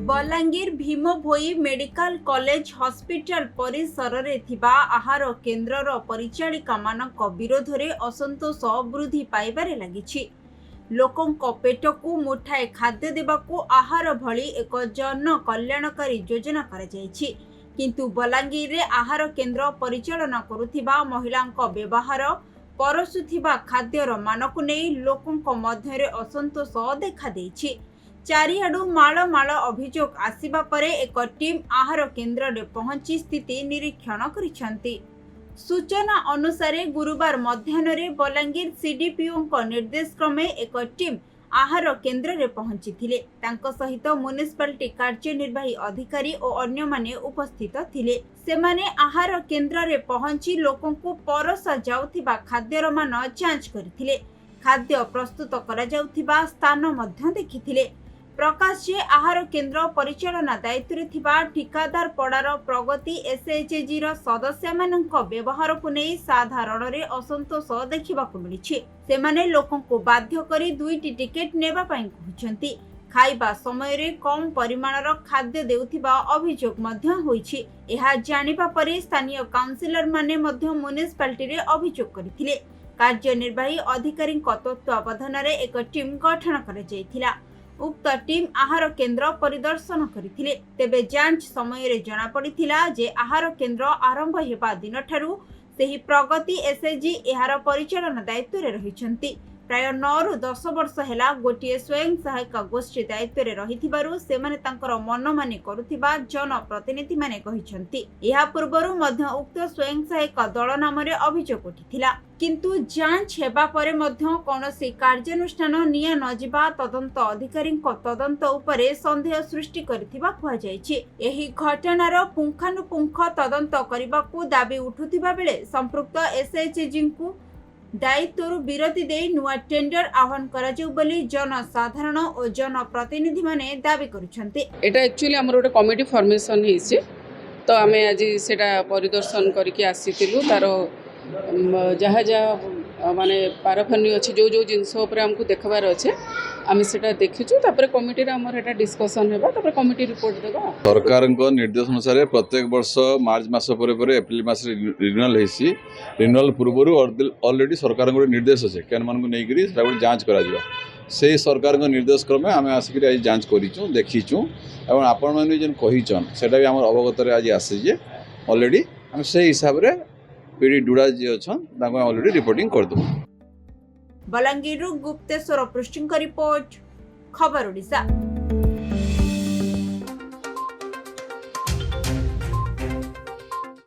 Balangir भीमभोई medical college hospital परिसर रे थिबा आहार केन्द्रर परिचालिका मानक विरोध रे असंतोष वृद्धि पाइबारे लागिछि। लोकंक पेटकू मुठाए खाद्य देबाकू आहार भली एक जन कल्याणकारी योजना करा जायछि, किंतु बलांगीर रे आहार केन्द्र परिचालना करुथिबा महिलांक व्यवहार परसुथिबा खाद्यर मानक नै लोकंक मध्य रे असंतोष देखा देछि। चारिआडू माल माल अभियोग आसिबा परे एक टीम आहार केन्द्र रे पहुंची स्थिति निरीक्षण करिसंती। सूचना अनुसार गुरुवार मध्याह्न रे बलांगीर सीडीपीओ निर्देश क्रमे एक टीम आहार केन्द्र रे पहुंची तांको सहित म्युनिसिपालिटी कार्यनिर्वाही अधिकारी और अन्य माने उपस्थित थिले। सेमाने आहार केन्द्र रे पहुंची लोकंकु परसा जाउथिबा खाद्यर मान जांच करथिले। खाद्य प्रस्तुत करा जाउथिबा स्थान मध्य देखिथिले। प्रकाश जे आहार केन्द्र परिचालना दायित्व रे थिबा ठिकादार पड़ार प्रगति एसएचजी रो सदस्य मानक व्यवहार को नै साधारण रे असंतोष देखिबा को मिलिछि। सेमाने लोकन को बाध्य करी दुईटी टिकेट नेबा पई कहउछंती। खाइबा समय रे कम परिमाणर खाद्य देउथिबा अभियोग मध्य होईछि। एहा जानिबा परे स्थानीय काउंसिलर माने मध्य म्युनिसिपालिटी रे अभियोग करिथिले। कार्यनिर्वाही अधिकारी तत्वावधान रे एक टीम गठन करा जायथिला। उक्त टीम आहार केन्द्र परिदर्शन करथिले। तेबे जांच समय रे जणा पड़िथिला जे आहार केन्द्र आरंभ हेबा दिन ठारू सेही प्रगति एसएचजी एहार परिचालन दायित्व रे रहिछंती। प्राय 9 रु 10 वर्ष हेला गोटिए स्वयं सहायक गोष्ठी दायित्व रे रहिथिबारु सेमाने तांकर मनमानी करुथिबा जनप्रतिनिधि माने कहिछंती। एहा पूर्वरु मध्य उक्त स्वयं सहायक दल नाम रे अभियोग उठिथिला, किंतु जांच हेबा परे मध्य कोनोसी कार्यानुष्ठान निया न जिबा तदंत अधिकारी तदंत उपरे संदेह सृष्टि करथिबा कुहा जायछि। एही घटनार पुंखानुपुंख तदंत करबाकू दाबी उठुथिबा बेले संपृक्त एसएचजी को दायित्व विरति दे नुआ टेंडर आह्वान करा जाउ बोली जनसाधारण और जनप्रतिनिधि माने दाबी करुछन्ते। एटा एक्चुअली हमर गोटे कमिटी फॉर्मेशन हेछि, तो आमे आज सेटा परिदर्शन करके आसीतिलु। तार जहाँ जहाँ माने पारफनी अच्छे जो जो जिनस हमको देखबार अच्छे आम से देखीचु। कमिटी आमर एटा डिस्कसन हेबा, कमिटी रिपोर्ट देबा। सरकार निर्देश अनुसार प्रत्येक वर्ष मार्च मास पर एप्रिल मास रिन्यूअल हेसी। रिन्यूअल पूर्व ऑलरेडी सरकार निर्देश अच्छे कैन मान नहीं जांच करा से सरकार निर्देश क्रमे आम आसिक आज जांच करूँ देखीचु। आपण मैंने जेन कहीचन सेटा भी आम अवगत आज आसी ऑलरेडी आम से हिसाब से पीडी डुड़ा जी अच्छा ऑलरेडी रिपोर्टिंग कर दो। बलांगीर गुप्तेश्वर पृष्ठिंग रिपोर्ट, खबर ओडिशा।